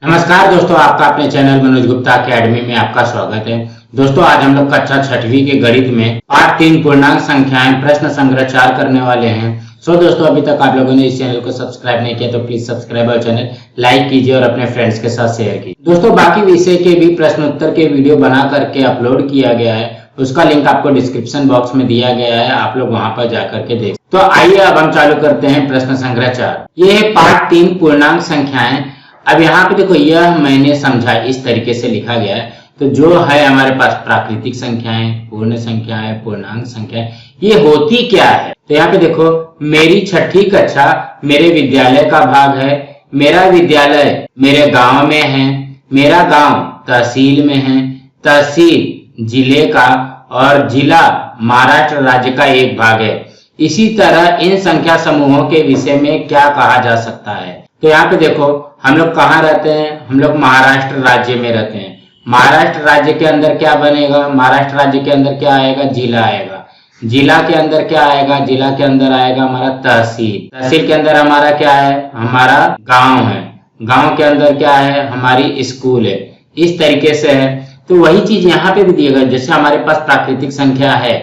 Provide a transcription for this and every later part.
नमस्कार दोस्तों, आपका अपने चैनल मनोज गुप्ता अकेडमी में आपका स्वागत है। दोस्तों, आज हम लोग कक्षा 6वीं के गणित में पाठ 3 पूर्णांक संख्याएं प्रश्न संग्रह 4 करने वाले हैं। दोस्तों, अभी तक आप लोगों ने इस चैनल को सब्सक्राइब नहीं किया तो प्लीज सब्सक्राइब और चैनल लाइक कीजिए और अपने फ्रेंड्स के साथ शेयर कीजिए। दोस्तों, बाकी विषय के भी प्रश्नोत्तर के वीडियो बना करके अपलोड किया गया है, उसका लिंक आपको डिस्क्रिप्शन बॉक्स में दिया गया है, आप लोग वहां पर जाकर के देख। तो आइए अब हम चालू करते हैं प्रश्न संग्रह 4। ये है पाठ 3 पूर्णांक संख्याएं। अब यहाँ पे देखो, यह मैंने समझा इस तरीके से लिखा गया है। तो जो है हमारे पास प्राकृतिक संख्याएं, पूर्ण संख्याएं, पूर्णांक संख्याएं, ये होती क्या है। तो यहाँ पे देखो, मेरी 6ठी कक्षा मेरे विद्यालय का भाग है। मेरा विद्यालय मेरे गांव में है। मेरा गांव तहसील में है। तहसील जिले का और जिला महाराष्ट्र राज्य का एक भाग है। इसी तरह इन संख्या समूहों के विषय में क्या कहा जा सकता है। तो यहाँ पे देखो, हम लोग कहाँ रहते हैं, हम लोग महाराष्ट्र राज्य में रहते हैं। महाराष्ट्र राज्य के अंदर क्या बनेगा, महाराष्ट्र राज्य के अंदर क्या आएगा, जिला आएगा। जिला के अंदर क्या आएगा, जिला के अंदर आएगा हमारा तहसील। तहसील के अंदर हमारा क्या है, हमारा गांव है। गांव के अंदर क्या है, हमारी स्कूल है। इस तरीके से है। तो वही चीज यहाँ पे भी दिया गया। जैसे हमारे पास प्राकृतिक संख्या है,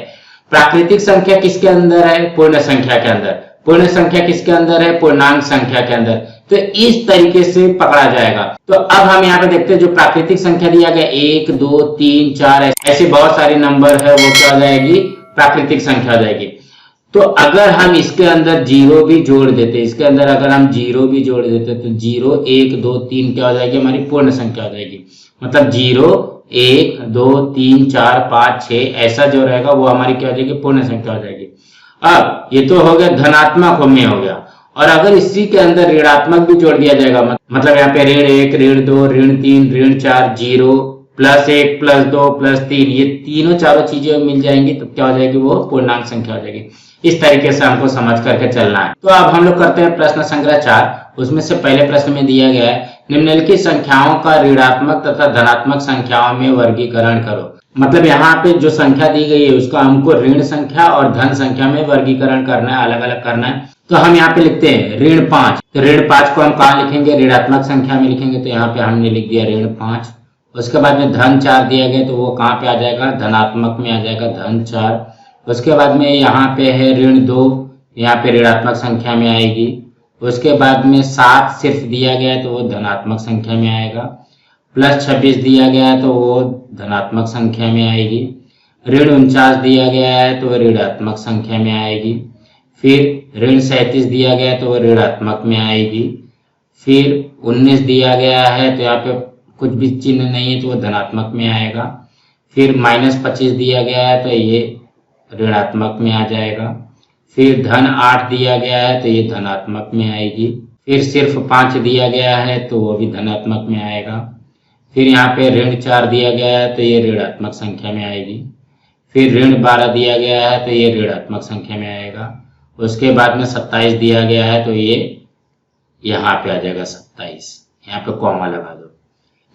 प्राकृतिक संख्या किसके अंदर है, पूर्ण संख्या के अंदर। पूर्ण संख्या किसके अंदर है, पूर्णांक संख्या के अंदर। तो इस तरीके से पकड़ा जाएगा। तो अब हम यहाँ पे देखते हैं, जो प्राकृतिक संख्या दिया गया 1 2 3 4 ऐसे बहुत सारे नंबर है, वो क्या हो जाएगी, प्राकृतिक संख्या हो जाएगी। तो अगर हम इसके अंदर जीरो भी जोड़ देते, इसके अंदर अगर हम जीरो भी जोड़ देते तो 0 1 2 3 क्या हो जाएगी, हमारी पूर्ण संख्या हो जाएगी। मतलब 0 1 2 3 4 5 6 ऐसा जो रहेगा वो हमारी क्या हो जाएगी, पूर्ण संख्या हो जाएगी। अब ये तो हो गया धनात्मक में हो गया। और अगर इसी के अंदर ऋणात्मक भी जोड़ दिया जाएगा, मतलब यहाँ पे ऋण 1 ऋण 2 ऋण 3 ऋण 4 0 +1 +2 +3 ये तीनों चारों चीजें मिल जाएंगी, तो क्या हो जाएगी, वो पूर्णांक संख्या हो जाएगी। इस तरीके से हमको समझ करके चलना है। तो अब हम लोग करते हैं प्रश्न संग्रह 4। उसमें से पहले प्रश्न में दिया गया है, निम्नलिखित संख्याओं का ऋणात्मक तथा धनात्मक संख्याओं में वर्गीकरण करो। मतलब यहाँ पे जो संख्या दी गई है उसका हमको ऋण संख्या और धन संख्या में वर्गीकरण करना है, अलग अलग करना है। तो हम यहाँ पे लिखते हैं ऋण 5। तो ऋण 5 को हम कहाँ लिखेंगे, ऋणात्मक संख्या में लिखेंगे। तो यहाँ पे हमने लिख दिया ऋण 5। उसके बाद में धन 4 दिया गया, तो वो कहाँ पे आ जाएगा, धनात्मक में आ जाएगा, धन 4। उसके बाद में यहाँ पे है ऋण 2, यहाँ पे ऋणात्मक संख्या में आएगी। उसके बाद में 7 सिर्फ दिया गया है तो वो धनात्मक संख्या में आएगा। +26 दिया गया है तो वो धनात्मक संख्या में आएगी। ऋण 49 दिया गया है तो वो ऋणात्मक संख्या में आएगी। फिर ऋण 37 दिया गया है तो वो ऋणात्मक में आएगी। फिर 19 दिया गया है तो यहाँ पे कुछ भी चिन्ह नहीं है तो वो धनात्मक में आएगा। फिर -25 दिया गया है तो ये ऋणात्मक में आ जाएगा। फिर धन 8 दिया गया है तो ये धनात्मक में आएगी। फिर सिर्फ 5 दिया गया है तो वो भी धनात्मक में आएगा। फिर यहाँ पे ऋण 4 दिया गया है तो ये ऋणात्मक संख्या में आएगी। फिर ऋण 12 दिया गया है तो ये ऋणात्मक संख्या में आएगा। उसके बाद में 27 दिया गया है तो ये यहाँ पे आ जाएगा 27, यहाँ पे कॉमा लगा दो।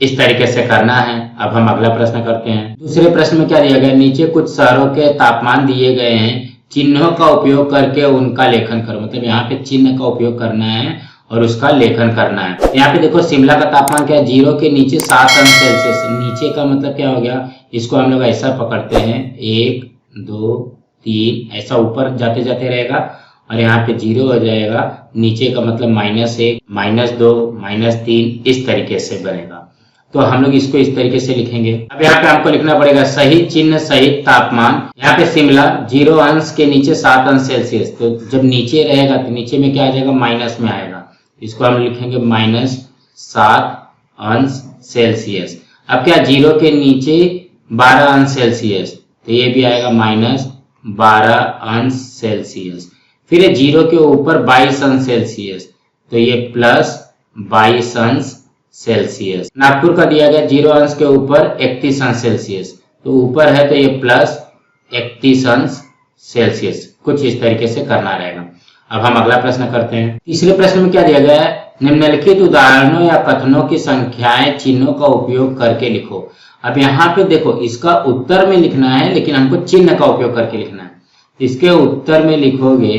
इस तरीके से करना है। अब हम अगला प्रश्न करते हैं। दूसरे प्रश्न में क्या दिया गया, नीचे कुछ शहरों के तापमान दिए गए हैं, चिन्हों का उपयोग करके उनका लेखन करो। मतलब यहाँ पे चिन्ह का उपयोग करना है और उसका लेखन करना है। यहाँ पे देखो, शिमला का तापमान क्या है, 0 के नीचे 7 अंश सेल्सियस। नीचे का मतलब क्या हो गया, इसको हम लोग ऐसा पकड़ते हैं 1 2 3 ऐसा ऊपर जाते जाते रहेगा और यहाँ पे 0 हो जाएगा। नीचे का मतलब -1 -2 -3 इस तरीके से बनेगा। तो हम लोग इसको इस तरीके से लिखेंगे। अब यहाँ पे हमको लिखना पड़ेगा सही चिन्ह सहित तापमान। यहाँ पे शिमला 0 अंश के नीचे 7 अंश सेल्सियस। तो जब नीचे रहेगा तो नीचे में क्या आ जाएगा, माइनस में आएगा। इसको हम लिखेंगे -7 अंश सेल्सियस। अब क्या, 0 के नीचे 12 अंश सेल्सियस, तो ये भी आएगा -12 अंश सेल्सियस। फिर 0 के ऊपर 22 अंश सेल्सियस, तो ये +22 अंश सेल्सियस। नागपुर का दिया गया 0 अंश के ऊपर 31 अंश सेल्सियस, तो ऊपर है तो ये +31 अंश सेल्सियस। कुछ इस तरीके से करना रहेगा। अब हम अगला प्रश्न करते हैं। तीसरे प्रश्न में क्या दिया गया है, निम्नलिखित उदाहरणों या कथनों की संख्याएं चिन्हों का उपयोग करके लिखो। अब यहाँ पे देखो, इसका उत्तर में लिखना है लेकिन हमको चिन्ह का उपयोग करके लिखना है। इसके उत्तर में लिखोगे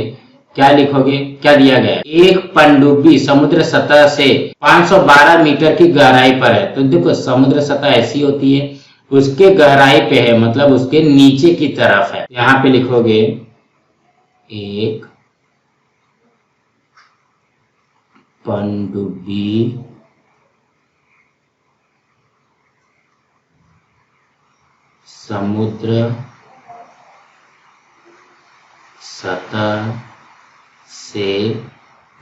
क्या लिखोगे, क्या दिया गया है? एक पनडुब्बी समुद्र सतह से 512 मीटर की गहराई पर है। तो देखो समुद्र सतह ऐसी होती है, उसके गहराई पे है, मतलब उसके नीचे की तरफ है। यहाँ पे लिखोगे एक पनडुब्बी समुद्र सतह से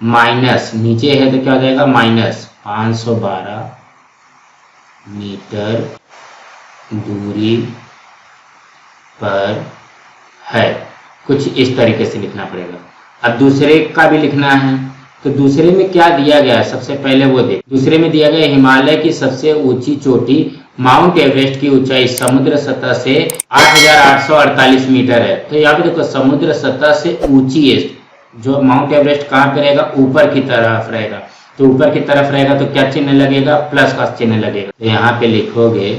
माइनस, नीचे है तो क्या हो जाएगा माइनस 512 मीटर दूरी पर है। कुछ इस तरीके से लिखना पड़ेगा। अब दूसरे का भी लिखना है, तो दूसरे में क्या दिया गया है सबसे पहले वो देख। दूसरे में दिया गया हिमालय की सबसे ऊंची चोटी माउंट एवरेस्ट की ऊंचाई समुद्र सतह से 8,848 मीटर है। तो यहाँ पे देखो समुद्र सतह से ऊंची है, जो माउंट एवरेस्ट कहाँ पे रहेगा, ऊपर की तरफ रहेगा। तो ऊपर की तरफ रहेगा तो क्या चिन्ह लगेगा, प्लस का चिन्ह लगेगा। तो यहाँ पे लिखोगे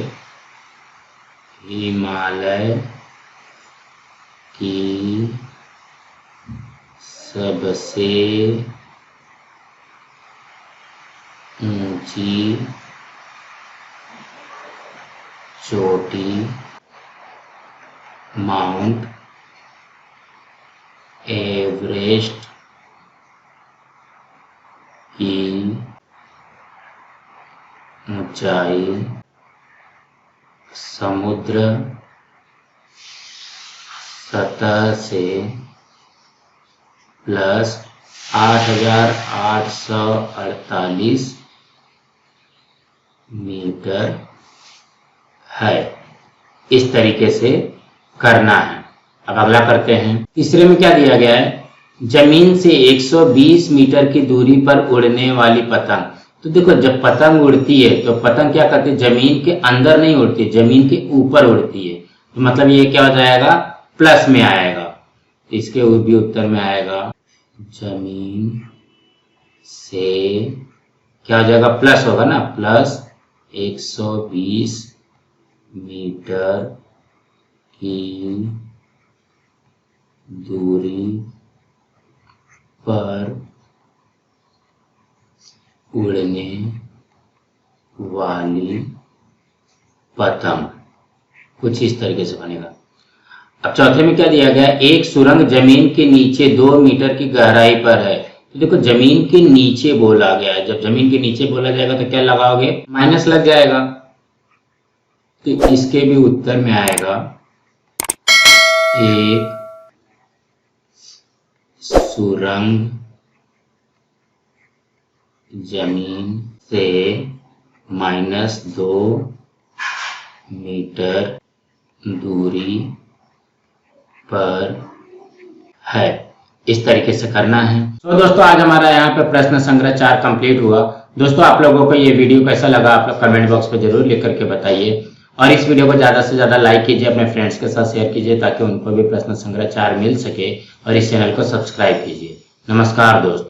हिमालय की सबसे ऊंची चोटी माउंट एवरेस्ट की ऊंचाई समुद्र सतह से प्लस 8,848 मीटर है। इस तरीके से करना है। अब अगला करते हैं। तीसरे में क्या दिया गया है, जमीन से 120 मीटर की दूरी पर उड़ने वाली पतंग। तो देखो जब पतंग उड़ती है तो पतंग क्या करती है, जमीन के अंदर नहीं उड़ती, जमीन के ऊपर उड़ती है। तो मतलब ये क्या हो जाएगा, प्लस में आएगा। इसके भी उत्तर में आएगा जमीन से क्या हो जाएगा, प्लस होगा ना, प्लस 120 मीटर की दूरी पर उड़ने वाली पतंग। कुछ इस तरीके से बनेगा। अब चौथे में क्या दिया गया, एक सुरंग जमीन के नीचे 2 मीटर की गहराई पर है। तो देखो जमीन के नीचे बोला गया है, जब जमीन के नीचे बोला जाएगा तो क्या लगाओगे, माइनस लग जाएगा। तो इसके भी उत्तर में आएगा एक सुरंग जमीन से -2 मीटर दूरी पर है। इस तरीके से करना है। तो दोस्तों आज हमारा यहाँ पे प्रश्न संग्रह 4 कंप्लीट हुआ। दोस्तों आप लोगों को ये वीडियो कैसा लगा आप लोग कमेंट बॉक्स पे जरूर लिख करके बताइए, और इस वीडियो को ज्यादा से ज्यादा लाइक कीजिए, अपने फ्रेंड्स के साथ शेयर कीजिए ताकि उनको भी प्रश्न संग्रह 4 मिल सके, और इस चैनल को सब्सक्राइब कीजिए। नमस्कार दोस्तों।